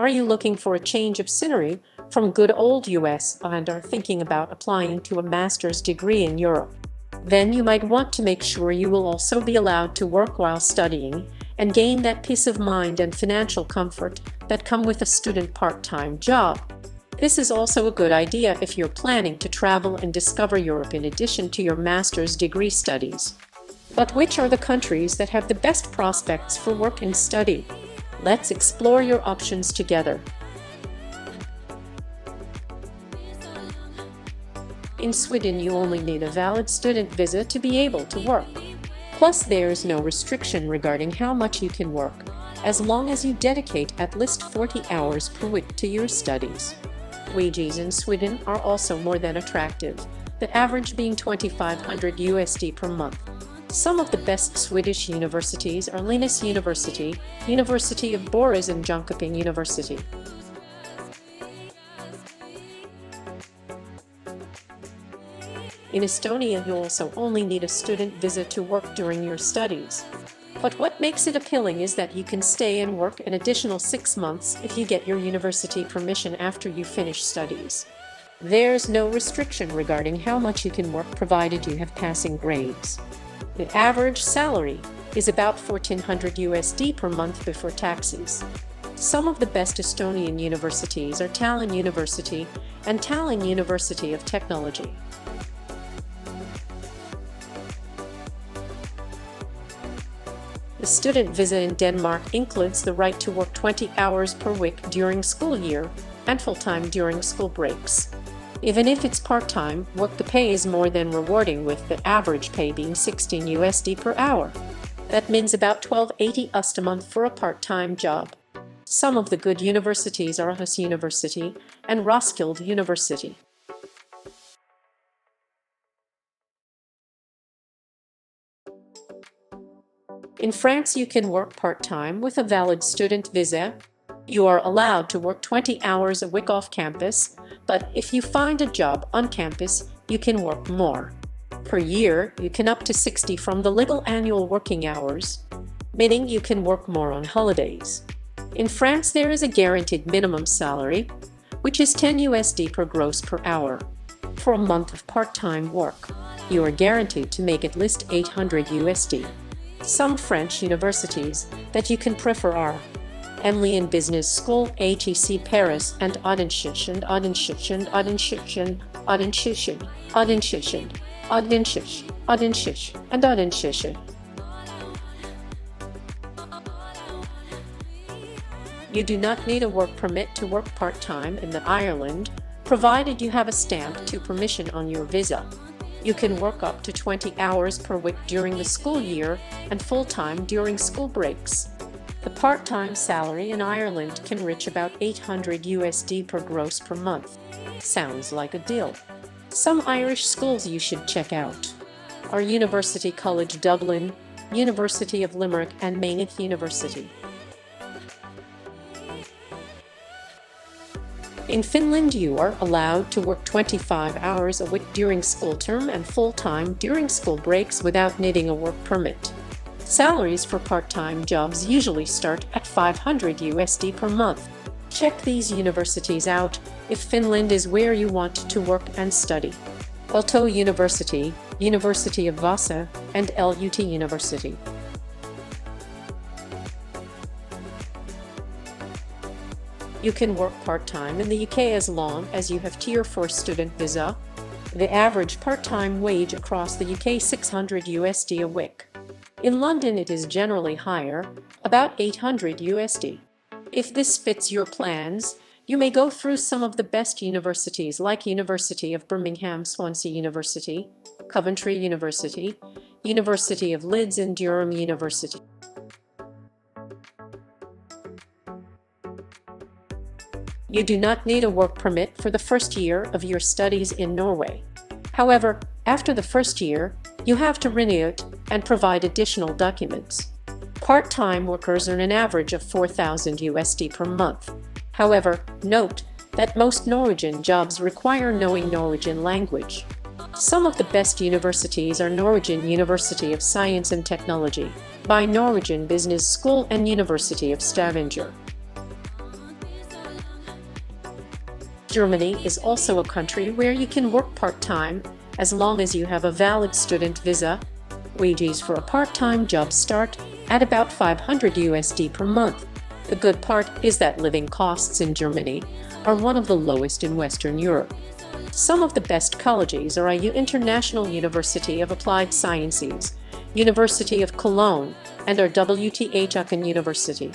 Are you looking for a change of scenery from good old US and are thinking about applying to a master's degree in Europe? Then you might want to make sure you will also be allowed to work while studying and gain that peace of mind and financial comfort that come with a student part-time job. This is also a good idea if you're planning to travel and discover Europe in addition to your master's degree studies. But which are the countries that have the best prospects for work and study? Let's explore your options together. In Sweden, you only need a valid student visa to be able to work. Plus, there is no restriction regarding how much you can work, as long as you dedicate at least 40 hours per week to your studies. Wages in Sweden are also more than attractive, the average being 2,500 USD per month. Some of the best Swedish universities are Linus University, University of Borås and Jönköping University. In Estonia, you also only need a student visa to work during your studies. But what makes it appealing is that you can stay and work an additional 6 months if you get your university permission after you finish studies. There's no restriction regarding how much you can work provided you have passing grades. The average salary is about 1,400 USD per month before taxes. Some of the best Estonian universities are Tallinn University and Tallinn University of Technology. The student visa in Denmark includes the right to work 20 hours per week during school year and full-time during school breaks. Even if it's part-time work, the pay is more than rewarding, with the average pay being 16 USD per hour. That means about 1280 USD a month for a part-time job. Some of the good universities are Aarhus University and Roskilde University. In France, you can work part-time with a valid student visa. You are allowed to work 20 hours a week off campus, but if you find a job on campus, you can work more. Per year, you can up to 60 from the legal annual working hours, meaning you can work more on holidays. In France, there is a guaranteed minimum salary, which is 10 USD per gross per hour. For a month of part-time work, you are guaranteed to make at least 800 USD. Some French universities that you can prefer are Emily Business School, HEC Paris, and Audenschischen. You do not need a work permit to work part-time in Ireland, provided you have a stamp 2 permission on your visa. You can work up to 20 hours per week during the school year and full-time during school breaks. The part-time salary in Ireland can reach about 800 USD per gross per month. Sounds like a deal. Some Irish schools you should check out are University College Dublin, University of Limerick and Maynooth University. In Finland, you are allowed to work 25 hours a week during school term and full-time during school breaks without needing a work permit. Salaries for part-time jobs usually start at 500 USD per month. Check these universities out if Finland is where you want to work and study. Aalto University, University of Vasa, and LUT University. You can work part-time in the UK as long as you have Tier 4 student visa. The average part-time wage across the UK is 600 USD a week. In London, it is generally higher, about 800 USD. If this fits your plans, you may go through some of the best universities like University of Birmingham, Swansea University, Coventry University, University of Leeds and Durham University. You do not need a work permit for the first year of your studies in Norway. However, after the first year, you have to renew it and provide additional documents. Part-time workers earn an average of 4,000 USD per month. However, note that most Norwegian jobs require knowing Norwegian language. Some of the best universities are Norwegian University of Science and Technology, by Norwegian Business School and University of Stavanger. Germany is also a country where you can work part-time as long as you have a valid student visa. Wages for a part-time job start at about 500 USD per month. The good part is that living costs in Germany are one of the lowest in Western Europe. Some of the best colleges are IU International University of Applied Sciences, University of Cologne, and our WTH Aachen University.